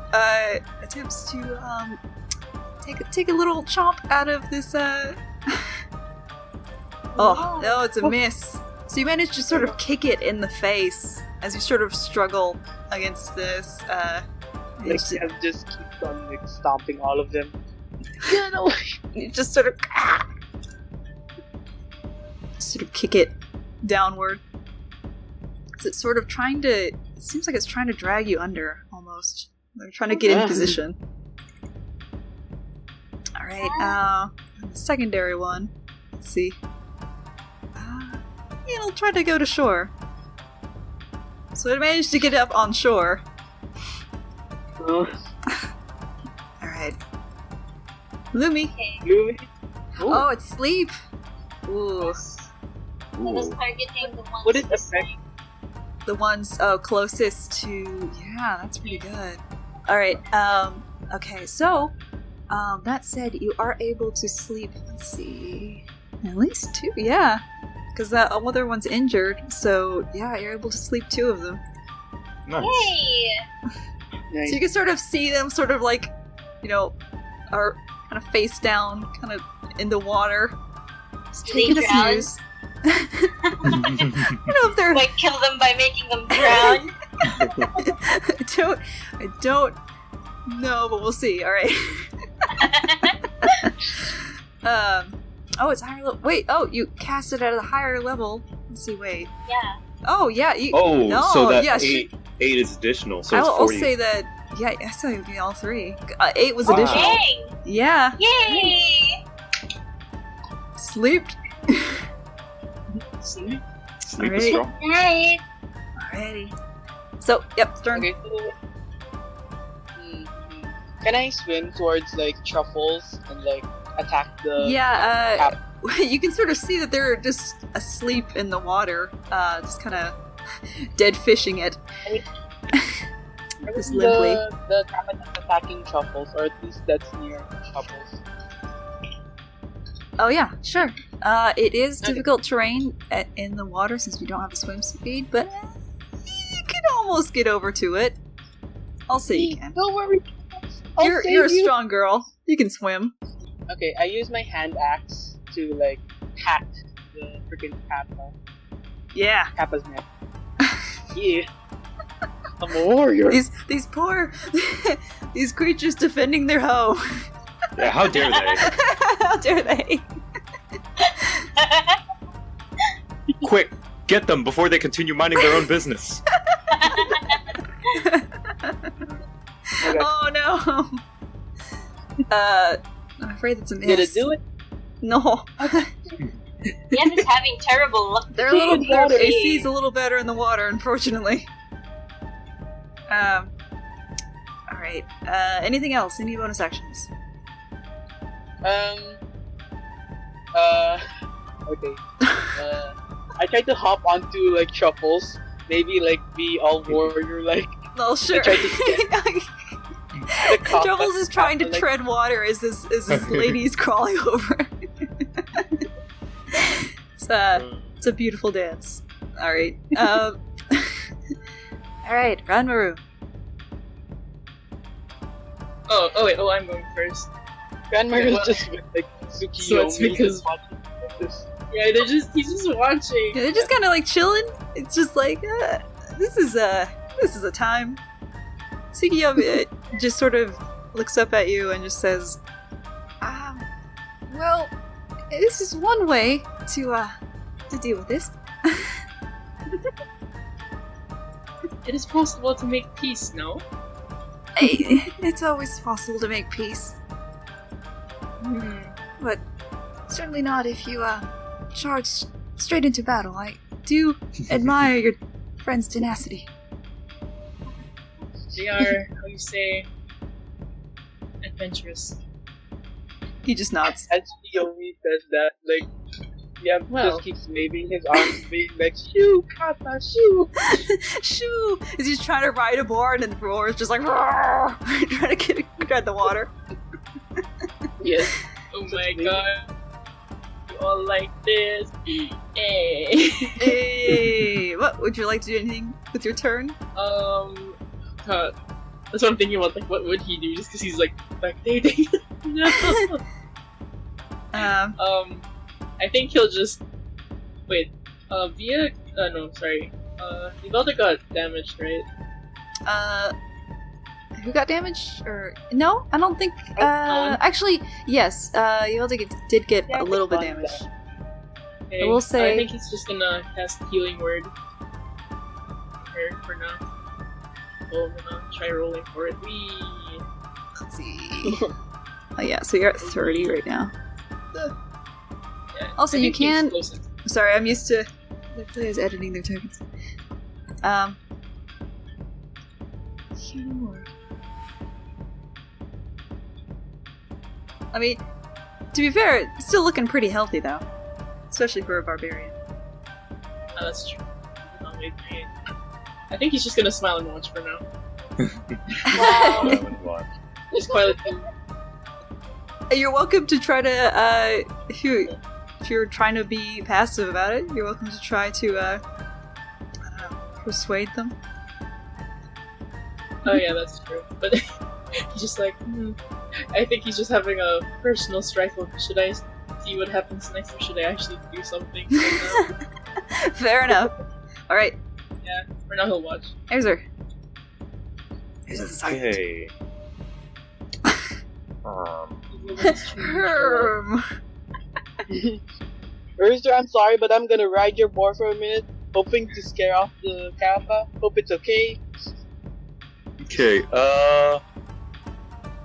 attempts to take a little chomp out of this. Oh no, it's a miss. So you manage to sort of kick it in the face as you sort of struggle against this. Like, I've just keep on like stomping all of them. Get away! You just sort of kick it downward. So it's sort of trying to. It seems like it's trying to drag you under almost. They're trying to get in position. All right. The secondary one. Let's see. It'll try to go to shore. So it managed to get up on shore. Oh, Alright. Lumi. Lumi. Oh, it's sleep. Ooh. So does targeting the ones What is in the the effect? The ones closest to. Yeah, that's pretty good. Alright, okay, so. That said, you are able to sleep. Let's see. At least 2, yeah. Because that other one's injured, so yeah, you're able to sleep 2 of them. Nice. Hey! Nice. So you can sort of see them sort of like, are kind of face down, kind of in the water. Just Do they taking a drown? snooze. I don't know if they're... Like, kill them by making them drown? I don't know, but we'll see, alright. Oh, it's higher level. Wait, you cast it at a higher level. Let's see, wait. Yeah. Oh, yeah, you... Oh, no, so that yeah, 8 is additional, so it's I'll 40. say that, yeah, I said it would be all 3. 8 was Wow. additional. Dang! Yeah. Yay! Sleep. Sleep is Alright. strong. Night! Alrighty. So, yep, turn. Okay, so... Can I swim towards, like, truffles and, like, attack the... Yeah, you can sort of see that they're just asleep in the water, just kind of dead fishing it. Just limply. The captain is attacking truffles, or at least that's near truffles. Oh yeah, sure. It is difficult terrain in the water since we don't have a swim speed, but you can almost get over to it. I'll say you can. Don't worry. You're a strong girl. You can swim. Okay, I use my hand axe to like hack the freaking Kappa. Yeah. Kappa's neck. Yeah. I'm a warrior. These poor these creatures defending their home. Yeah, how dare they? How dare they? Quick, get them before they continue minding their own business. Oh no. I'm afraid it's a miss. Did it do it? No. Yan is having terrible luck. They're a little today. better. AC's a little better in the water, unfortunately. Alright. Anything else? Any bonus actions? Okay. I tried to hop onto like truffles. Maybe like be all warrior like. Oh sure. Try to Troubles is trying to tread water as this lady's crawling over. It's a beautiful dance. Alright. Alright, Ranmaru. Oh wait, I'm going first. Grandmother's Well, just with like Tsukiyomi. so it's because- watching this. Yeah, he's just watching. Yeah, they're just kind of like chilling. It's just like, this is a time. Tsukiyomi just sort of looks up at you and just says, well, this is one way to deal with this. It is possible to make peace, no? It's always possible to make peace. But certainly not if you charge straight into battle. I do admire your friend's tenacity. They are, how you say, adventurous. He just nods. As Tsukiyomi says that, like, yeah, Well. just keeps waving his arms, being like, shoo, Kappa, shoo! Shoo! Is he just trying to ride a board and the roar is just like roar, trying to get the water. Yes. Oh my god. You all like this. Hey. Hey, what would you like to do? Anything with your turn? God. That's what I'm thinking about, like, what would he do just because he's, like, spectating? No. I think he'll just... Wait, Yvelda got damaged, right? Who got damaged? Or no, I don't think. No one? Actually, yes. Yolda did get a little bit damaged. Okay, I will say- I think he's just gonna cast Healing Word here for now. So I'm gonna try rolling for it. Whee! Let's see. Oh yeah, so you're at 30 right now. Yeah, Also, I you think he's can- close. Sorry, I'm used to the players editing their tokens. Healing word. I mean, to be fair, it's still looking pretty healthy though, especially for a barbarian. Oh, that's true. Oh, wait. I think he's just gonna smile and watch for now. Just quietly. You're welcome to try to, if you're trying to be passive about it, you're welcome to try to, I don't know, persuade them. Oh yeah, that's true. But he's just like, I think he's just having a personal strife of should I see what happens next or should I actually do something? Fair enough. Alright, Yeah, for now he'll watch. Erzer. Erzer's silent. Okay. Herm. Urza, I'm sorry, but I'm gonna ride your board for a minute, hoping to scare off the Kappa. Hope it's okay. Okay,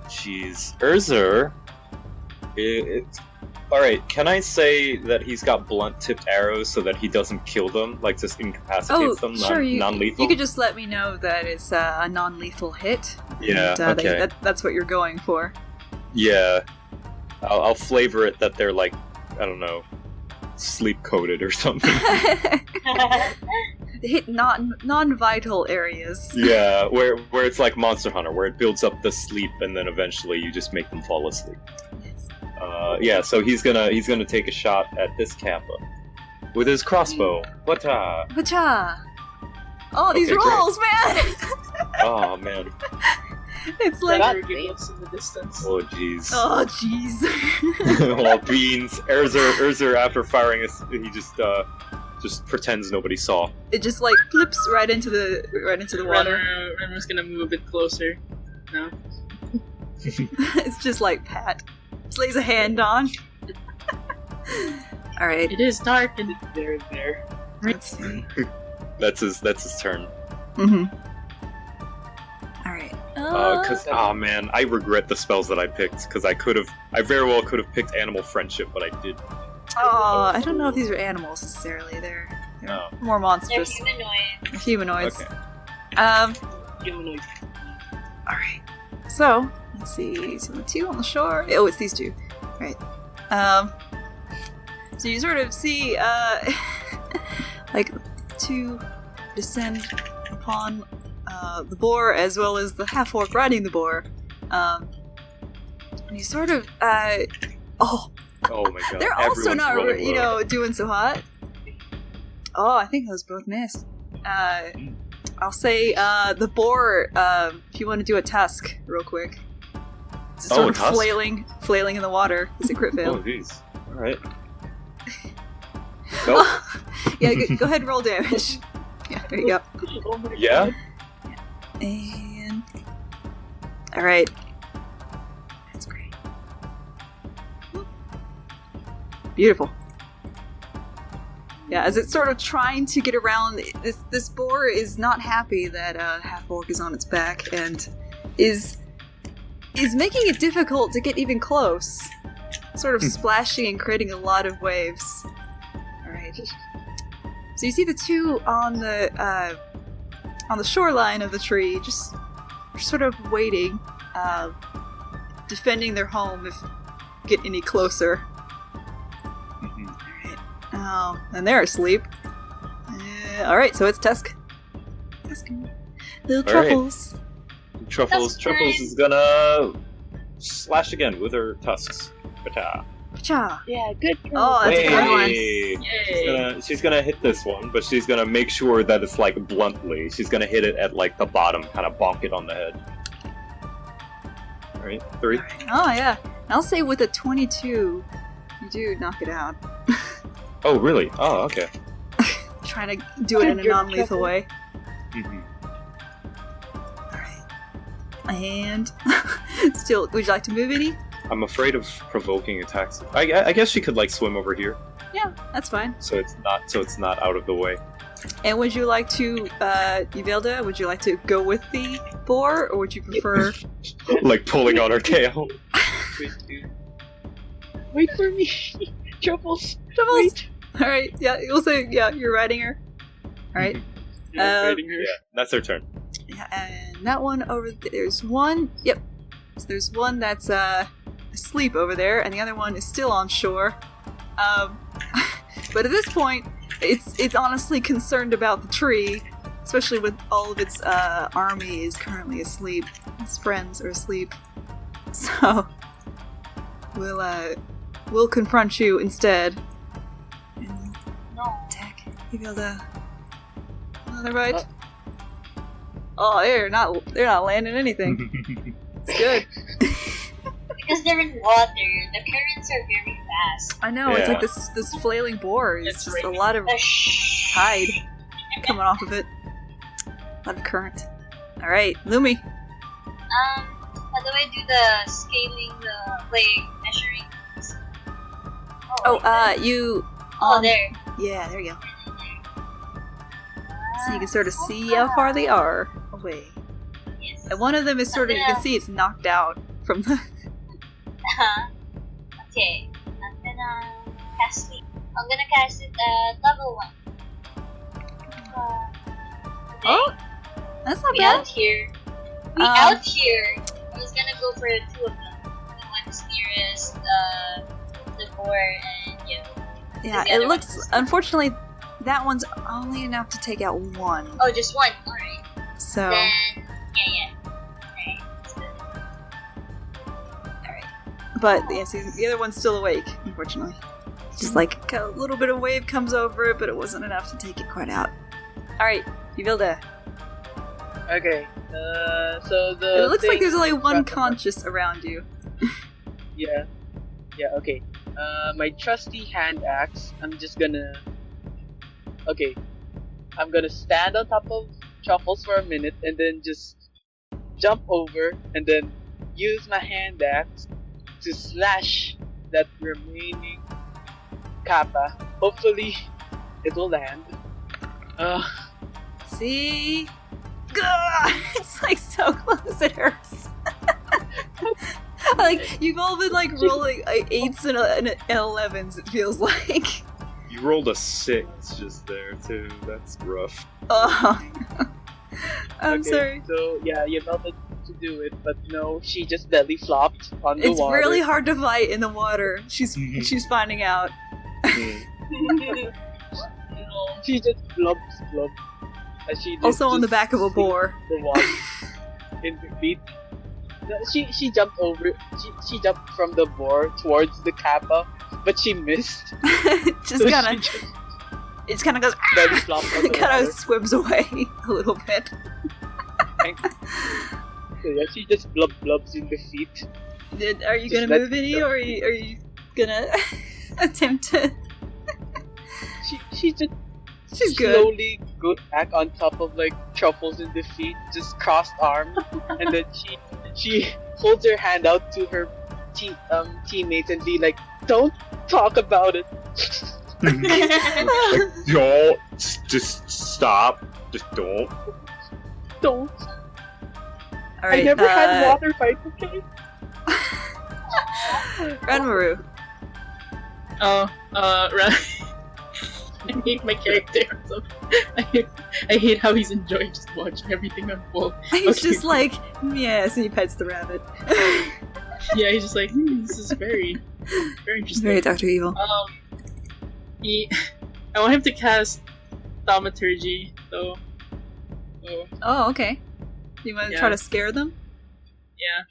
jeez. Urzer, Alright, can I say that he's got blunt-tipped arrows so that he doesn't kill them? Like, just incapacitates them? Sure. Non-lethal? You could just let me know that it's a non-lethal hit. Yeah, and, okay. That's what you're going for. Yeah. I'll flavor it that they're, like, I don't know, sleep-coated or something. Hit non-vital areas. Yeah, where it's like Monster Hunter, where it builds up the sleep and then eventually you just make them fall asleep. Yes. Yeah, so he's gonna take a shot at this Kappa with his crossbow. Wata! Pacha! Oh, these Okay, rolls, man! Oh man. It's like... Giggles in the distance. Oh jeez. Oh, jeez. Well, beans. Urzer, after firing us, he just pretends nobody saw. It just like flips right into the water. Renner's gonna move a bit closer. No. It's just like Pat. Just lays a hand on. Alright, It is dark and There. let's see. That's his turn. Mm-hmm. Alright. Oh man, I regret the spells that I picked because I very well could have picked animal friendship, but I did. Oh, I don't know if these are animals necessarily. They're No. more They're monstrous. humanoid. They're humanoids. Okay. Humanoid. Alright. So, let's see. So the two on the shore. Oh, it's these two. Right. So you sort of see, like, two descend upon the boar as well as the half-orc riding the boar. And you sort of, oh, Oh my god. they're also everyone's not, rolling low. doing so hot. Oh, I think those both missed. I'll say, the boar, if you want to do a tusk real quick. It's sort Oh, a of tusk? flailing in the water. It's a crit Oh fail. jeez. Alright. Nope. Yeah, go ahead and roll damage. Yeah, there you go. Oh my Yeah? god. And... Alright. That's great. Beautiful. Yeah, as it's sort of trying to get around, this boar is not happy that half-orc is on its back, and is making it difficult to get even close. Sort of splashing and creating a lot of waves. Alright. So you see the two on the shoreline of the tree, just sort of waiting, defending their home if get any closer. Alright. And they're asleep. Alright, so it's Tusk. Little All right. Truffles. Truffles Tusk is gonna slash again with her tusks. Pata. Cha. Yeah, good. Oh, that's a good one. Yay! She's gonna hit this one, but she's gonna make sure that it's like bluntly. She's gonna hit it at like the bottom, kind of bonk it on the head. Alright, 3. Oh, yeah. I'll say with a 22, you do knock it out. Oh, really? Oh, okay. Trying to do it in a Good non-lethal Truffle. way. Mhm. Alright. And... Still, would you like to move any? I'm afraid of provoking attacks. I guess she could like swim over here, Yeah, that's fine. so it's not out of the way. And would you like to, Yvelda, would you like to go with the boar, or would you prefer... Like pulling on her tail. Wait for me. Truffles. Troubles? Wait. Alright, yeah, you'll say, yeah, you're riding her. Alright. Riding her. Yeah, that's her turn. Yeah, and that one over there's one, yep. So there's one that's, asleep over there, and the other one is still on shore. But at this point, it's honestly concerned about the tree, especially with all of its army is currently asleep. Its friends are asleep. So we'll confront you instead. And No. attack. You feel the another bite. Oh, they're not landing anything. It's good. Because they're in water, the currents are very fast. I know, it's like Yeah. this flailing boar. It's It's just a raining. lot of tide Shh. coming off of it. A lot of current. Alright, Lumi. How do I do the scaling, measuring? You... Oh, there. Yeah, there you go. So you can sort of see how far they are away. Yes. And one of them is sort of, you can see it's knocked out from the... Okay. I'm cast sleep. I'm gonna cast it at level 1. Oh, that's not We bad. out here. I was gonna go for 2 of them. The one that's nearest the boar and Yeah, the it other looks. one's- Unfortunately, that one's only enough to take out one. Oh, just one. Alright. So, Then yeah. Alright. Let's do it. but yeah, see, the other one's still awake. Unfortunately, just like a little bit of wave comes over it, but it wasn't enough to take it quite out. All right, Yuvilda. Okay. So the. It looks like thing- there's only one conscious around you. Yeah. Yeah. Okay. My trusty hand axe. I'm just gonna. Okay. I'm gonna stand on top of Truffles for a minute and then just jump over and then use my hand axe to slash that remaining kappa. Hopefully, it will land. See? Gah! It's like so close it hurts. Like you've all been like rolling like 8s and 11s. It feels like. You rolled a 6 just there too. That's rough. Oh, I'm Okay, sorry. So yeah, you melted to do it, but no, she just belly flopped on the It's water. really hard to fight in the water. She's finding out. Hmm. She just blubs. As she Also on the just back of a sinks boar. The water in the feet. No, she jumped over. She jumped from the boar towards the kappa, but she missed. Just So kind she of, just it just kind of goes. belly flopped on the It kind water. of swims away a little bit. So yeah, she just blubs in the feet. Are you Just gonna let move it any, go. or are you gonna attempt to? She just She's good. slowly goes back on top of like Truffles in the feet, just crossed arms, and then she holds her hand out to her teammates and be like, "Don't talk about it." Don't. Just stop. Just don't. Don't. All right. I never had water fight. Okay. Ranmaru. I hate my character. So I hate how he's enjoying just watching everything unfold. He's Okay. just like, yes, and he pets the rabbit. Yeah, he's just like, this is very interesting. Very Dr. Evil. I want him to cast thaumaturgy, though. So, Oh, okay. You want to Yeah. try to scare them? yeah.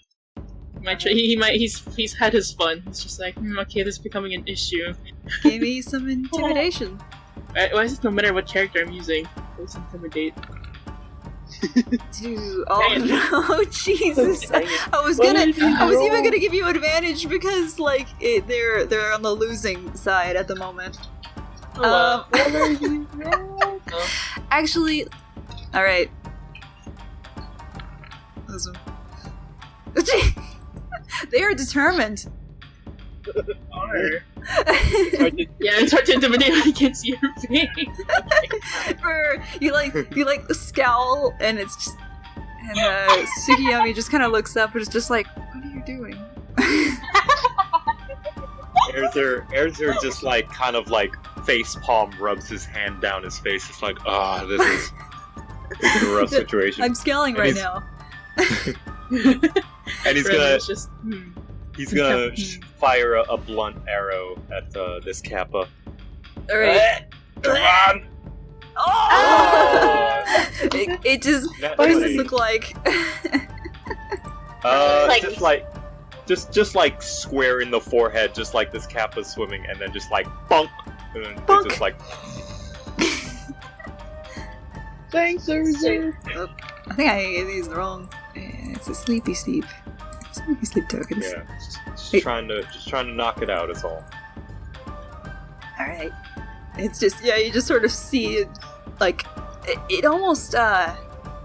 He might. He's had his fun. It's just like, okay, this is becoming an issue. Give me some intimidation. Why is it no matter what character I'm using? Let's intimidate. Oh Dang it. no, Jesus! Dang it. I was What gonna, did you I was even roll? gonna give you advantage because like they're on the losing side at the moment. Oh, Actually, all right. Listen. They are determined. Arr. Or just- Yeah, it's hard to intimidate when you can't see your face. you like scowl, and it's just, and Tsukiyomi just kind of looks up and is just like, "What are you doing?" Erzer just like kind of like face palm rubs his hand down his face. It's like, this is a rough situation. I'm scaling And right he's- now. And he's Really, gonna it's just, he's gonna fire a blunt arrow at this kappa. All right. Come on! Oh! It just. Not What does really. this look like? Like- just like square in the forehead, just like this kappa's swimming, and then just like bunk, and then Bunk. it's just like Thanks, Erzer. I think I gave these the wrong. It's a sleepy sleep. Sleepy sleep tokens. yeah, just Hey. trying to knock it out. Is all. All right. It's just you just sort of see it, like it almost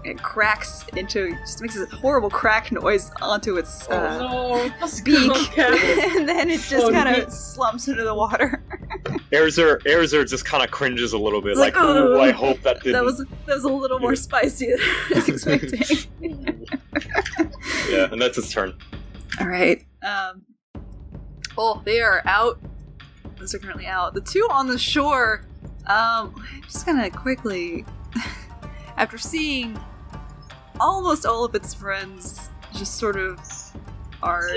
it cracks into, just makes a horrible crack noise onto its no, beak, okay. and then it just Oh, kind no. of slumps into the water. Erzer just kind of cringes a little bit, It's like, like, "Ooh, "Ugh." I hope that didn't." That was a little more spicy than I was expecting. Yeah, and that's his turn. All right. Oh, they are out Those are currently out. The two on the shore, I'm just gonna quickly, after seeing almost all of its friends just sort of are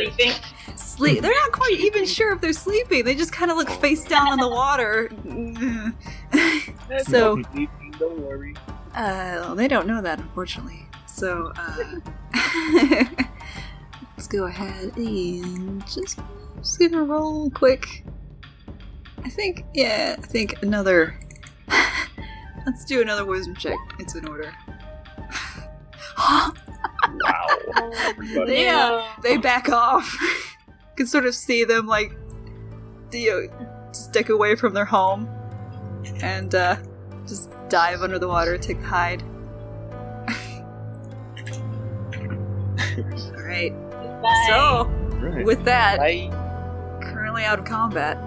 Sleeping. they're not quite even sure if they're sleeping. They just kind of look face down in the water. So, Sleeping, don't worry. they don't know that, unfortunately. So, let's go ahead and just gonna roll quick. I think another. Let's do another wisdom check. It's in order. Wow. Yeah, they back off. You can sort of see them like, stick away from their home, and just dive under the water, take the hide. All right. Bye. So, Right. with that, Bye. currently out of combat.